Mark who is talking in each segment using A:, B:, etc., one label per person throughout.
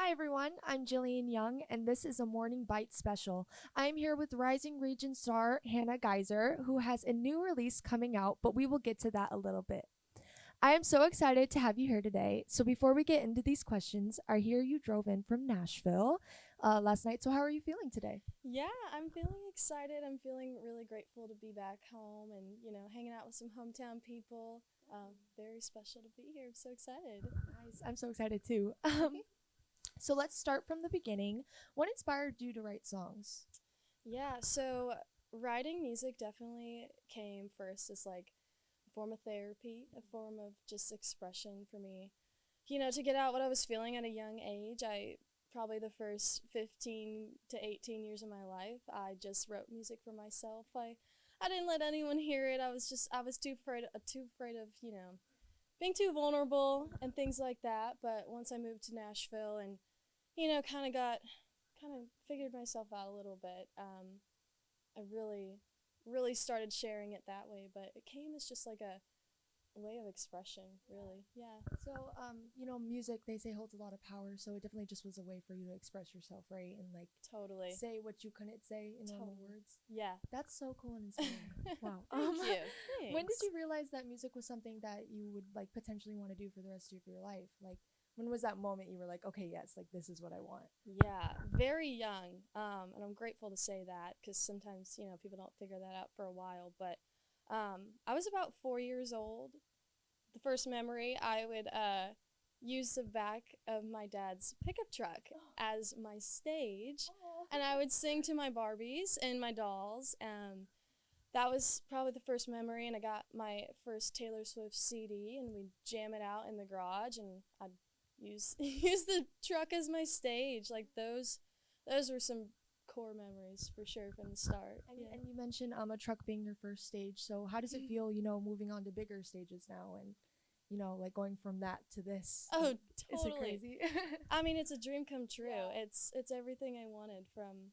A: Hi everyone, I'm Jillian Young, and this is a Morning Bite special. I'm here with rising region star Hannah Geiser, who has a new release coming out, but we will get to that a little bit. I am so excited to have you here today. So before we get into these questions, I hear you drove in from Nashville last night. So how are you feeling today?
B: Yeah, I'm feeling excited. I'm feeling really grateful to be back home and, hanging out with some hometown people. Very special to be here. I'm so excited.
A: Nice. I'm so excited too. So let's start from the beginning. What inspired you to write songs?
B: Yeah, so writing music definitely came first as like a form of therapy, a form of just expression for me. To get out what I was feeling at a young age. I probably the first 15 to 18 years of my life, I just wrote music for myself. I didn't let anyone hear it. I was too afraid of, being too vulnerable and things like that. But once I moved to Nashville and, kind of figured myself out a little bit, I really started sharing it that way. But it came as just like a way of expression, really. Yeah,
A: So, music they say holds a lot of power. So it definitely just was a way for you to express yourself, right? And like
B: totally.
A: say what you couldn't say in normal
B: Totally.
A: words.
B: Yeah.
A: That's so cool and inspiring. Wow.
B: Thank you.
A: When did
B: Thanks.
A: you realize that music was something that you would like potentially want to do for the rest of your life? Like, when was that moment you were like, okay, yes, like this is what I want?
B: Yeah, very young. And I'm grateful to say that because sometimes, people don't figure that out for a while. But I was about 4 years old. The first memory, I would use the back of my dad's pickup truck as my stage. And I would sing to my Barbies and my dolls. That was probably the first memory. And I got my first Taylor Swift CD, and we'd jam it out in the garage. And I'd use the truck as my stage. Like those were some core memories for sure from the start.
A: And,
B: Yeah.
A: and you mentioned a truck being your first stage. So how does it feel, moving on to bigger stages now and like going from that to this?
B: Oh,
A: Is it
B: totally.
A: crazy?
B: I mean, it's a dream come true.
A: Yeah.
B: It's everything I wanted from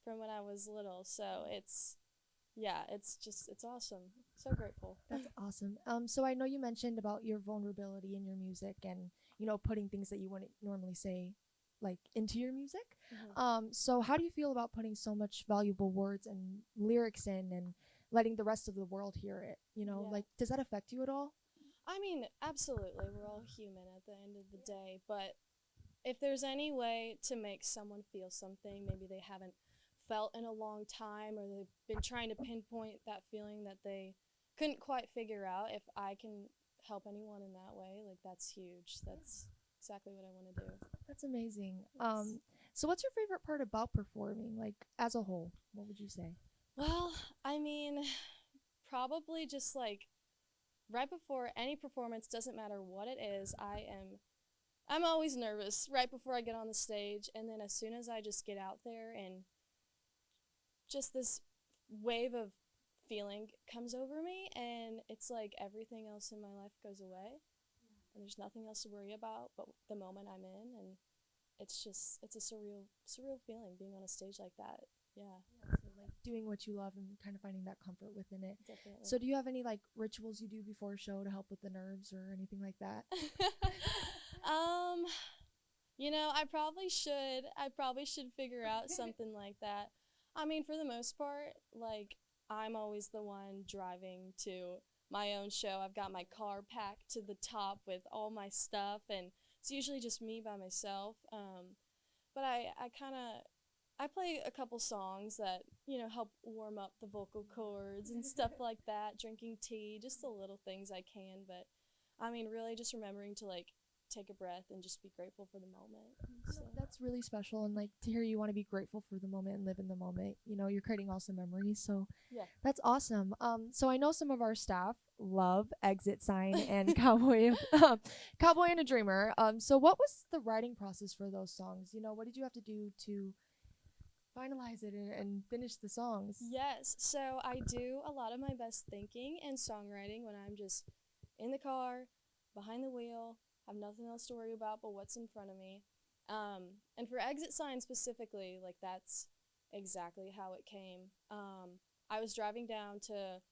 B: when I was little. So it's yeah, it's awesome. So grateful.
A: That's awesome. So I know you mentioned about your vulnerability in your music and putting things that you wouldn't normally say like into your music.
B: Mhm.
A: So how do you feel about putting so much valuable words and lyrics in and letting the rest of the world hear it?
B: Yeah.
A: Like does that affect you at all?
B: I mean, absolutely. We're all human at the end of the day, but if there's any way to make someone feel something maybe they haven't felt in a long time, or they've been trying to pinpoint that feeling that they couldn't quite figure out, if I can help anyone in that way, like that's huge. That's exactly what I want to do.
A: That's amazing.
B: Yes.
A: So what's your favorite part about performing, like as a whole? What would you say?
B: Well, I mean, probably just like right before any performance, doesn't matter what it is, I'm always nervous right before I get on the stage, and then as soon as I just get out there and just this wave of feeling comes over me, and it's like everything else in my life goes away, and there's nothing else to worry about but the moment I'm in. And it's a surreal feeling being on a stage like that. Yeah,
A: Yeah, so like doing what you love and kind of finding that comfort within it.
B: definitely.
A: So do you have any like rituals you do before a show to help with the nerves or anything like that?
B: um I probably should figure out something like that. I mean, for the most part, like, I'm always the one driving to my own show. I've got my car packed to the top with all my stuff, and it's usually just me by myself. But I kind of I play a couple songs that help warm up the vocal cords and stuff like that. Drinking tea, just the little things I can. But I mean, really, just remembering to like take a breath and just be grateful for the moment.
A: No,
B: So
A: that's really special, and like to hear you want to be grateful for the moment and live in the moment. You're creating awesome memories, so
B: yeah.
A: that's awesome. So I know some of our staff love Exit Sign and Cowboy and a Dreamer. So what was the writing process for those songs? What did you have to do to finalize it and finish the songs?
B: Yes, so I do a lot of my best thinking and songwriting when I'm just in the car, behind the wheel, have nothing else to worry about but what's in front of me. And for Exit Sign specifically, like that's exactly how it came. I was driving down to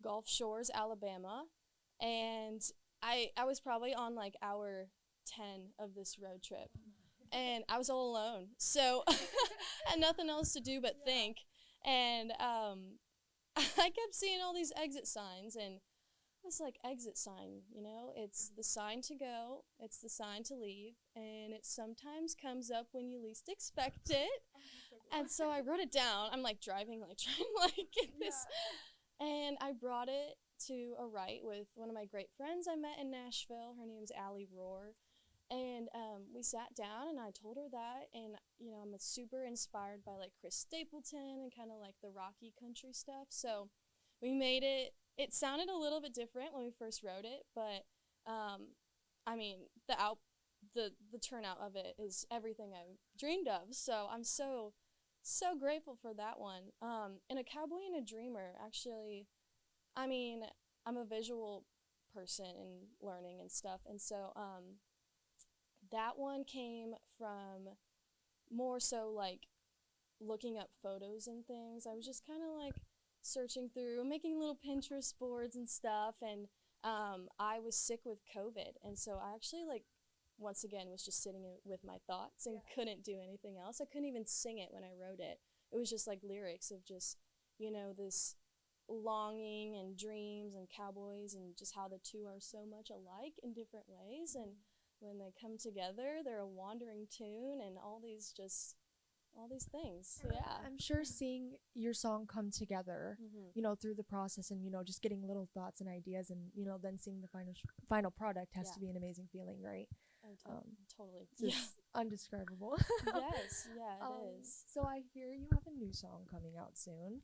B: Gulf Shores, Alabama, and I was probably on like hour 10 of this road trip. and I was all alone. So I had nothing else to do but think. And I kept seeing all these exit signs, and I was like, exit sign, it's the sign to go, it's the sign to leave, and it sometimes comes up when you least expect it. And so I wrote it down. I'm like driving, like trying to like get this. And I brought it to a write with one of my great friends I met in Nashville. Her name's Allie Rohr. And we sat down and I told her that. And, I'm super inspired by like Chris Stapleton and kind of like the rocky country stuff. So we made it. It sounded a little bit different when we first wrote it, but I mean, the turnout of it is everything I dreamed of. So I'm so grateful for that one. And A Cowboy and a Dreamer, actually, I mean, I'm a visual person and learning and stuff, and so that one came from more so like looking up photos and things. I was just kind of like searching through, making little Pinterest boards and stuff, and I was sick with COVID, and so I actually like once again was just sitting with my thoughts and couldn't do anything else. I couldn't even sing it when I wrote it. It was just like lyrics of just this longing and dreams and cowboys and just how the two are so much alike in different ways, and when they come together they're a wandering tune and all these things. So yeah,
A: I'm sure seeing your song come together, through the process and, just getting little thoughts and ideas and, then seeing the final product has to be an amazing feeling, right?
B: Totally.
A: Just undescribable.
B: Yes, yeah, it is.
A: So I hear you have a new song coming out soon,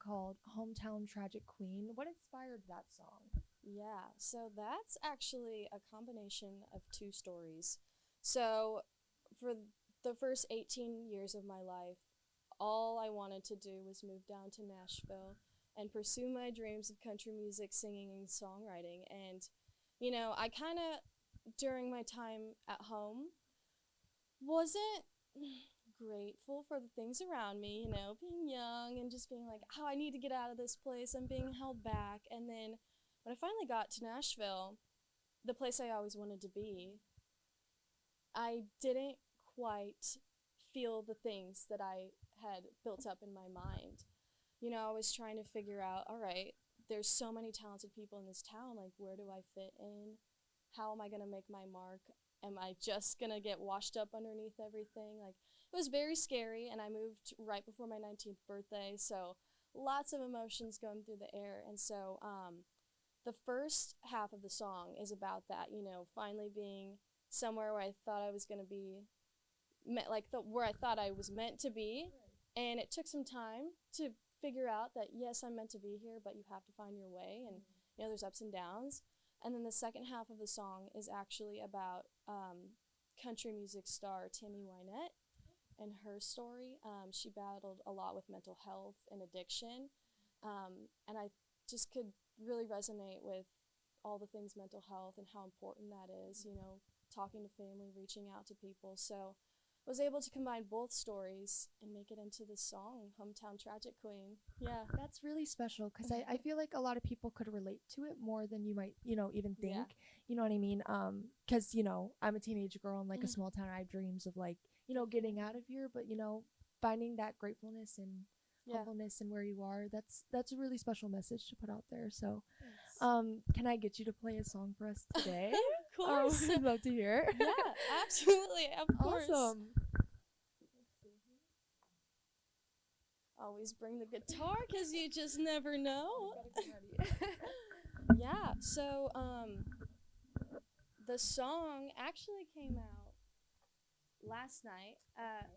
A: called Hometown Tragic Queen. What inspired that song?
B: Yeah, so that's actually a combination of two stories. So for the first 18 years of my life, all I wanted to do was move down to Nashville and pursue my dreams of country music, singing, and songwriting. And, I kind of, during my time at home, wasn't grateful for the things around me, being young and just being like, oh, I need to get out of this place. I'm being held back. And then when I finally got to Nashville, the place I always wanted to be, I didn't quite feel the things that I had built up in my mind. I was trying to figure out, all right, there's so many talented people in this town, like where do I fit in? How am I going to make my mark? Am I just going to get washed up underneath everything? Like, it was very scary, and I moved right before my 19th birthday, so lots of emotions going through the air. And so the first half of the song is about that, finally being somewhere where I thought I was going to be, where I thought I was meant to be. And it took some time to figure out that, yes, I'm meant to be here, but you have to find your way, and, there's ups and downs. And then the second half of the song is actually about country music star Tammy Wynette and her story. She battled a lot with mental health and addiction, and I just could really resonate with all the things mental health and how important that is, talking to family, reaching out to people. So I was able to combine both stories and make it into this song, Hometown Tragic Queen. Yeah.
A: That's really special because I feel like a lot of people could relate to it more than you might, even think.
B: Yeah.
A: You know what I mean? Because, I'm a teenage girl in like a small town. I have dreams of like, getting out of here, but, finding that gratefulness and humbleness and where you are, that's a really special message to put out there. So can I get you to play a song for us today?
B: Of course.
A: I'd love to hear.
B: Yeah, absolutely. Of course.
A: Awesome.
B: Always bring the guitar because you just never know. Yeah, so the song actually came out last night at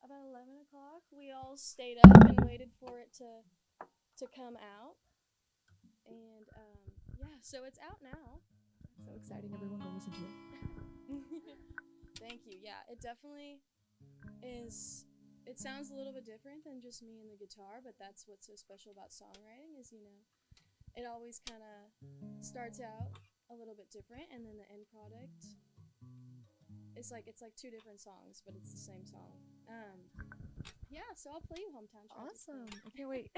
B: about 11 o'clock. We all stayed up and waited for it to come out. And yeah, so it's out now.
A: So exciting. Everyone go listen to it.
B: Thank you. Yeah, it definitely is. It sounds a little bit different than just me and the guitar, but that's what's so special about songwriting is, it always kind of starts out a little bit different, and then the end product, it's like two different songs, but it's the same song. Yeah, so I'll play you Hometown Tragic.
A: Awesome. I can't wait.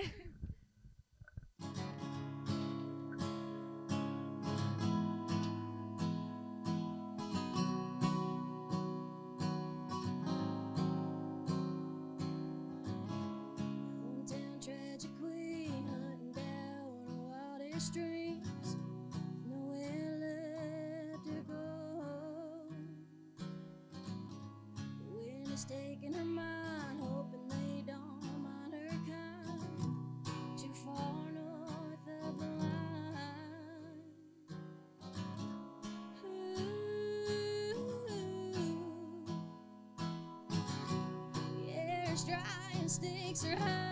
C: the strings, nowhere left to go. Wind is taking her mind, hoping they don't mind her kind. Too far north of the line. Ooh, the air's dry and stakes are high.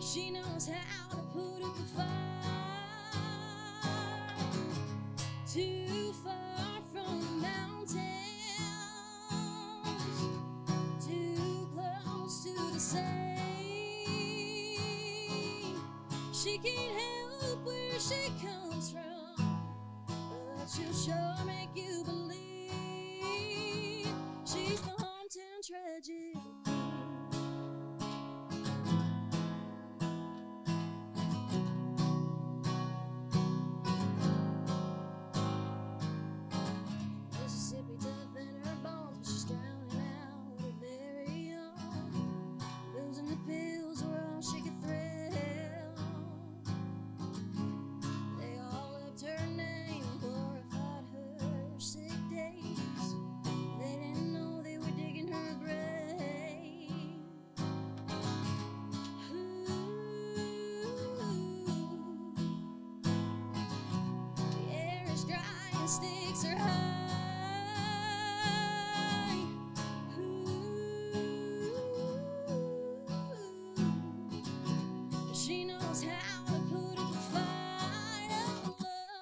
C: She knows how to put up a fight. Too far from mountains, too close to the sea. She can't help where she comes from, but she'll sure make you believe she's the hometown tragic. Mississippi tough in her bones, but she's drowning out her very own. Booze and the pills were all she could thrill. They all loved her name, glorified her sick days. They didn't know they were digging her grave. The air is dry and stakes are high. She knows how to put up a fight.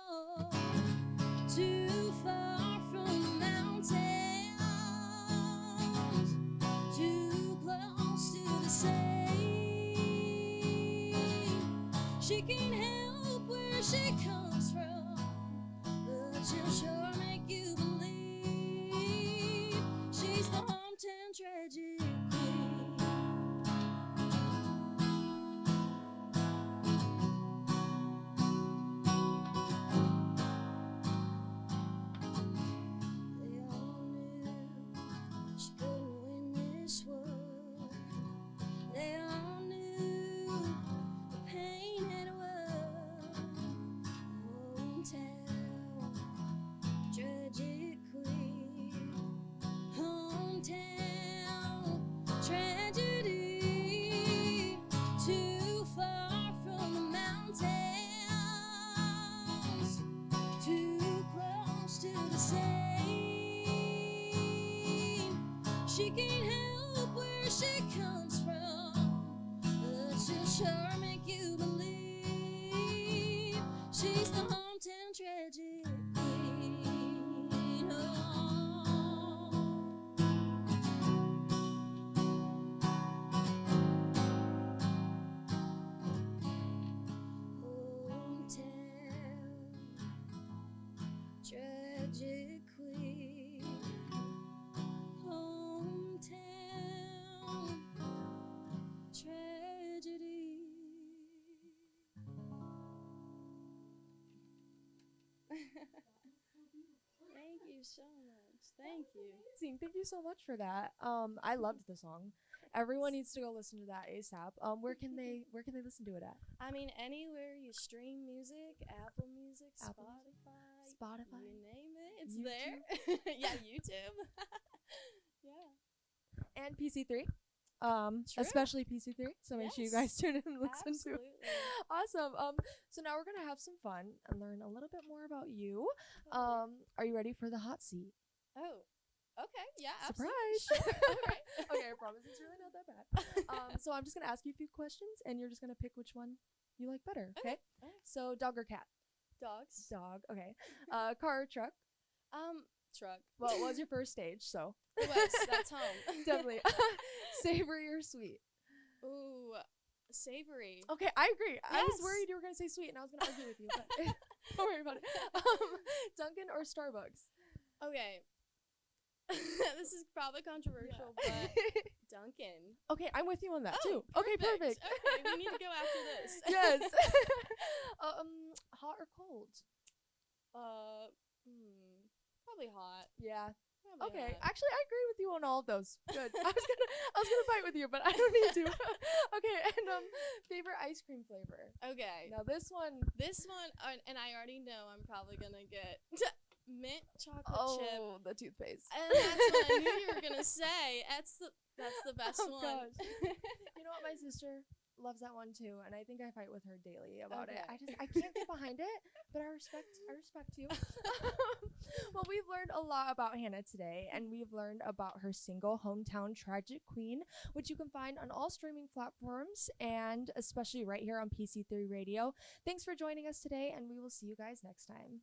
C: Oh, too far from the mountains, too close to the sea. She can't help where she comes from, but she'll sure make you believe she's the hometown tragic queen. They all knew she couldn't win this war. They all knew the pain had won. Hometown tragic queen. Hometown tragedy. Too far from the mountains, too close to the sea. She can't help where she comes from, but she'll sure make you believe she's the hometown tragic queen. Oh. Hometown tragic queen. Hometown tragedy.
B: Thank you so much. Thank you.
A: Amazing. Thank you so much for that. I loved the song. Everyone needs to go listen to that ASAP. Where can they listen to it at?
B: I mean, anywhere you stream music, Apple Music,
A: Apple Spotify.
B: you name it, it's
A: YouTube.
B: there. Yeah, YouTube. Yeah.
A: And PC3.
B: True.
A: Especially PC3. So make sure you guys
B: Yes.
A: tune in and listen to it.
B: Absolutely.
A: Awesome. So now we're gonna have some fun and learn a little bit more about you.
B: Totally.
A: Are you ready for the hot seat?
B: Oh, okay. Yeah,
A: Surprise!
B: absolutely. Sure. All right.
A: Okay, I promise it's really not that bad. So I'm just gonna ask you a few questions, and you're just gonna pick which one you like better. Okay.
B: Okay.
A: So dog or cat?
B: Dogs.
A: Dog. Okay. Car or truck?
B: Truck.
A: Well, it was your first stage, so
B: It was. That's home.
A: definitely. Savory or sweet?
B: Ooh, savory.
A: Okay, I agree. I was
B: Yes.
A: worried you were gonna say sweet, and I was gonna argue with you, but don't worry about it. Dunkin' or Starbucks?
B: Okay. This is probably controversial, but Dunkin'.
A: Okay, I'm with you on that
B: Oh,
A: too. Okay, perfect.
B: Okay, we need to go after this.
A: Yes. Hot or cold?
B: Probably hot.
A: Yeah,
B: Probably
A: Okay,
B: not.
A: actually, I agree with you on all of those. Good. I was gonna fight with you, but I don't need to. Okay, and favorite ice cream flavor.
B: Okay.
A: Now this one,
B: And I already know I'm probably gonna get mint chocolate chip.
A: oh, the toothpaste.
B: And that's what I knew you were gonna say. That's the best
A: Oh,
B: one.
A: gosh. You know what? My sister loves that one too, and I think I fight with her daily about it.
B: Okay.
A: I can't get behind it, but I respect you. Well, we've learned a lot about Hannah today, and we've learned about her single Hometown Tragic Queen, which you can find on all streaming platforms and especially right here on PC3 Radio. Thanks for joining us today, and we will see you guys next time.